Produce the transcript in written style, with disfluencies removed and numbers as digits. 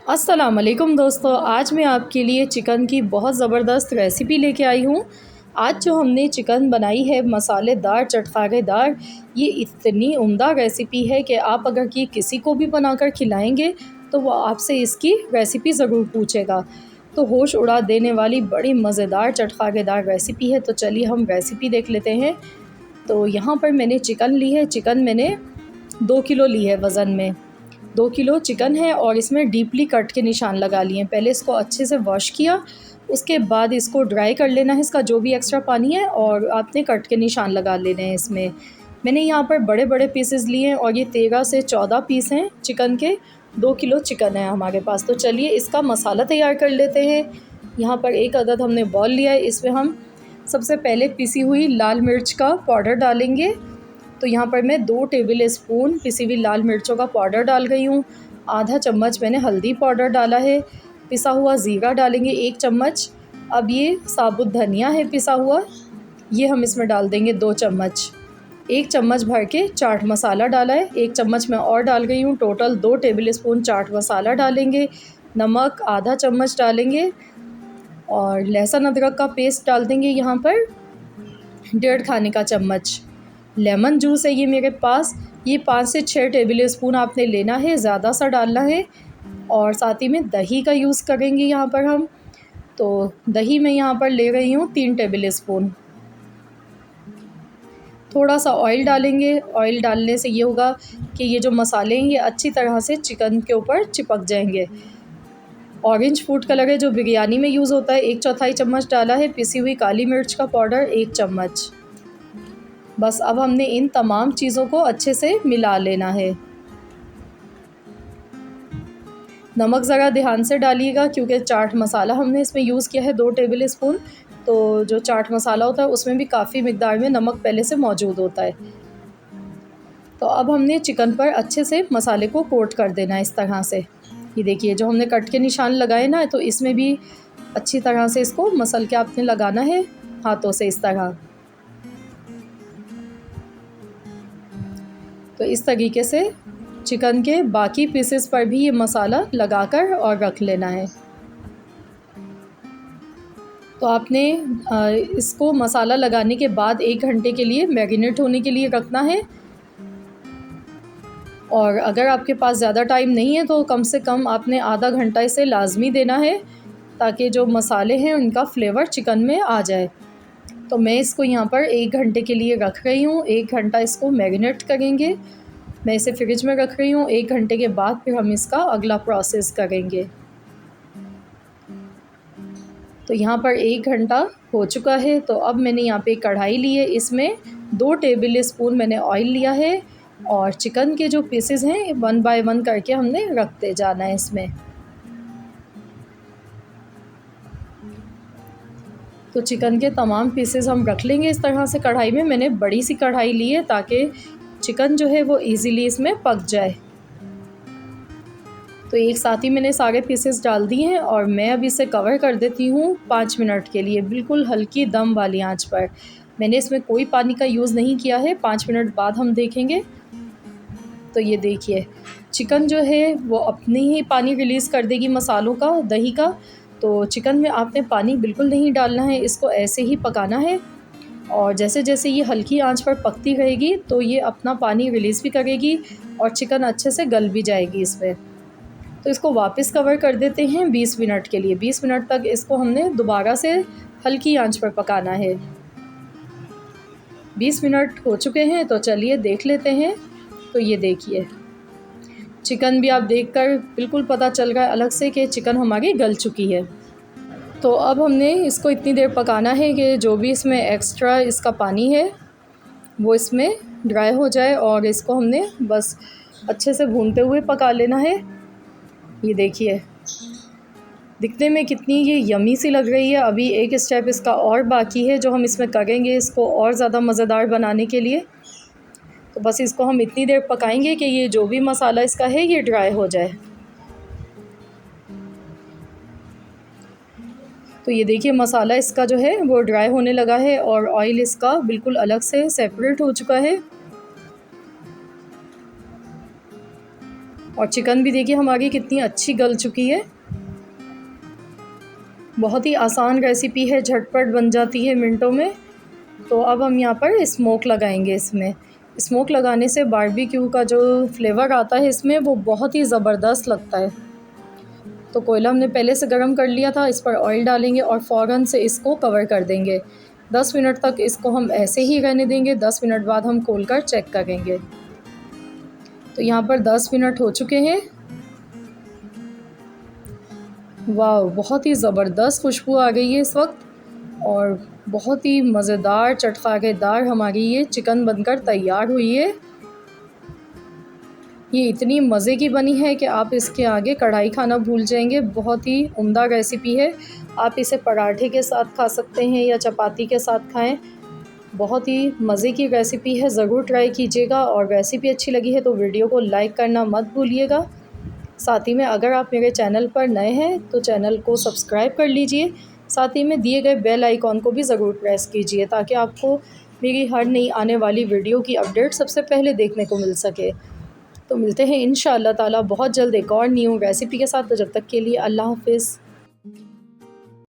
अस्सलाम वालेकुम दोस्तों, आज मैं आपके लिए चिकन की बहुत ज़बरदस्त रेसिपी लेके आई हूँ। आज जो हमने चिकन बनाई है मसालेदार चटखारेदार, ये इतनी उम्दा रेसिपी है कि आप अगर ये किसी को भी बनाकर खिलाएंगे तो वो आपसे इसकी रेसिपी ज़रूर पूछेगा। तो होश उड़ा देने वाली बड़ी मज़ेदार चटखारेदार रेसिपी है। तो चलिए हम रेसिपी देख लेते हैं। तो यहाँ पर मैंने चिकन ली है। चिकन मैंने 2 किलो ली है वज़न में। 2 किलो चिकन है और इसमें डीपली कट के निशान लगा लिए हैं। पहले इसको अच्छे से वॉश किया, उसके बाद इसको ड्राई कर लेना है, इसका जो भी एक्स्ट्रा पानी है, और आपने कट के निशान लगा लेने हैं इसमें। मैंने यहाँ पर बड़े बड़े पीसेस लिए हैं और ये 13 से 14 पीस हैं चिकन के। 2 किलो चिकन है हमारे पास। तो चलिए इसका मसाला तैयार कर लेते हैं। यहाँ पर एक अदद हमने बॉल लिया है, इसमें हम सबसे पहले पिसी हुई लाल मिर्च का पाउडर डालेंगे। तो यहाँ पर मैं 2 टेबल स्पून पिसी हुई लाल मिर्चों का पाउडर डाल गई हूँ। आधा चम्मच मैंने हल्दी पाउडर डाला है। पिसा हुआ ज़ीरा डालेंगे 1 चम्मच। अब ये साबुत धनिया है पिसा हुआ, ये हम इसमें डाल देंगे 2 चम्मच। 1 चम्मच भर के चाट मसाला डाला है, 1 चम्मच मैं और डाल गई हूँ। Total 2 table spoon chaat masala डालेंगे। नमक आधा चम्मच डालेंगे और लहसुन अदरक का पेस्ट डाल देंगे यहाँ पर 1.5 खाने का चम्मच। लेमन जूस है ये मेरे पास, ये 5 से 6 टेबल स्पून आपने लेना है, ज़्यादा सा डालना है। और साथ ही में दही का यूज़ करेंगे यहाँ पर हम। तो दही मैं यहाँ पर ले रही हूँ 3 टेबल स्पून। थोड़ा सा ऑयल डालेंगे। ऑयल डालने से ये होगा कि ये जो मसाले हैं ये अच्छी तरह से चिकन के ऊपर चिपक जाएंगे। ऑरेंज फूड कलर है जो बिरयानी में यूज़ होता है, 1/4 चम्मच डाला है। पिसी हुई काली मिर्च का पाउडर 1 चम्मच। बस अब हमने इन तमाम चीज़ों को अच्छे से मिला लेना है। नमक ज़रा ध्यान से डालिएगा क्योंकि चाट मसाला हमने इसमें यूज़ किया है 2 टेबल स्पून। तो जो चाट मसाला होता है उसमें भी काफ़ी मिक़दार में नमक पहले से मौजूद होता है। तो अब हमने चिकन पर अच्छे से मसाले को कोट कर देना है इस तरह से। ये देखिए जो हमने कट के निशान लगाए ना, तो इसमें भी अच्छी तरह से इसको मसल के आपने लगाना है हाथों से इस तरह। तो इस तरीके से चिकन के बाकी पीसेस पर भी ये मसाला लगाकर और रख लेना है। तो आपने इसको मसाला लगाने के बाद 1 घंटे के लिए मैरिनेट होने के लिए रखना है। और अगर आपके पास ज़्यादा टाइम नहीं है तो कम से कम आपने आधा घंटा इसे लाजमी देना है ताकि जो मसाले हैं उनका फ्लेवर चिकन में आ जाए। तो मैं इसको यहाँ पर 1 घंटे के लिए रख रही हूँ। 1 घंटा इसको मैरिनेट करेंगे। मैं इसे फ्रिज में रख रही हूँ। 1 घंटे के बाद फिर हम इसका अगला प्रोसेस करेंगे। तो यहाँ पर 1 घंटा हो चुका है। तो अब मैंने यहाँ पे कढ़ाई ली है, इसमें 2 टेबल स्पून मैंने ऑयल लिया है और चिकन के जो पीसेस हैं 1 बाय 1 करके हमने रखते जाना है इसमें। तो चिकन के तमाम पीसेस हम रख लेंगे इस तरह से कढ़ाई में। मैंने बड़ी सी कढ़ाई ली है ताकि चिकन जो है वो इजीली इसमें पक जाए। तो एक साथ ही मैंने सारे पीसेस डाल दिए हैं और मैं अब इसे कवर कर देती हूँ 5 मिनट के लिए, बिल्कुल हल्की दम वाली आंच पर। मैंने इसमें कोई पानी का यूज़ नहीं किया है। 5 मिनट बाद हम देखेंगे। तो ये देखिए चिकन जो है वो अपने ही पानी रिलीज़ कर देगी मसालों का, दही का। तो चिकन में आपने पानी बिल्कुल नहीं डालना है, इसको ऐसे ही पकाना है। और जैसे जैसे ये हल्की आंच पर पकती रहेगी तो ये अपना पानी रिलीज़ भी करेगी और चिकन अच्छे से गल भी जाएगी इसमें। तो इसको वापस कवर कर देते हैं 20 मिनट के लिए। 20 मिनट तक इसको हमने दोबारा से हल्की आंच पर पकाना है। 20 मिनट हो चुके हैं तो चलिए देख लेते हैं। तो ये देखिए चिकन भी आप देखकर बिल्कुल पता चल रहा है अलग से कि चिकन हमारी गल चुकी है। तो अब हमने इसको इतनी देर पकाना है कि जो भी इसमें एक्स्ट्रा इसका पानी है वो इसमें ड्राई हो जाए और इसको हमने बस अच्छे से भूनते हुए पका लेना है। ये देखिए दिखने में कितनी ये यमी सी लग रही है। अभी एक स्टेप इसका और बाकी है जो हम इसमें करेंगे इसको और ज़्यादा मज़ेदार बनाने के लिए। तो बस इसको हम इतनी देर पकाएंगे कि ये जो भी मसाला इसका है ये ड्राई हो जाए। तो ये देखिए मसाला इसका जो है वो ड्राई होने लगा है और ऑयल इसका बिल्कुल अलग से सेपरेट हो चुका है। और चिकन भी देखिए हमारी कितनी अच्छी गल चुकी है। बहुत ही आसान रेसिपी है, झटपट बन जाती है मिनटों में। तो अब हम यहाँ पर स्मोक लगाएंगे इसमें। स्मोक लगाने से बारबेक्यू का जो फ्लेवर आता है इसमें, वो बहुत ही ज़बरदस्त लगता है। तो कोयला हमने पहले से गर्म कर लिया था, इस पर ऑयल डालेंगे और फ़ौरन से इसको कवर कर देंगे। 10 मिनट तक इसको हम ऐसे ही रहने देंगे। 10 मिनट बाद हम खोलकर चेक करेंगे। तो यहाँ पर 10 मिनट हो चुके हैं। वाह, बहुत ही ज़बरदस्त खुशबू आ गई है इस वक्त और बहुत ही मज़ेदार चटखारेदार हमारी ये चिकन बनकर तैयार हुई है। ये इतनी मज़े की बनी है कि आप इसके आगे कढ़ाई खाना भूल जाएंगे। बहुत ही उम्दा रेसिपी है। आप इसे पराठे के साथ खा सकते हैं या चपाती के साथ खाएं। बहुत ही मज़े की रेसिपी है, ज़रूर ट्राई कीजिएगा। और रेसिपी अच्छी लगी है तो वीडियो को लाइक करना मत भूलिएगा। साथ ही में अगर आप मेरे चैनल पर नए हैं तो चैनल को सब्सक्राइब कर लीजिए। साथ ही में दिए गए बेल आइकॉन को भी ज़रूर प्रेस कीजिए ताकि आपको मेरी हर नई आने वाली वीडियो की अपडेट सबसे पहले देखने को मिल सके। तो मिलते हैं इंशाअल्लाह ताला बहुत जल्द एक और न्यू रेसिपी के साथ। तो जब तक के लिए अल्लाह हाफ़िज़।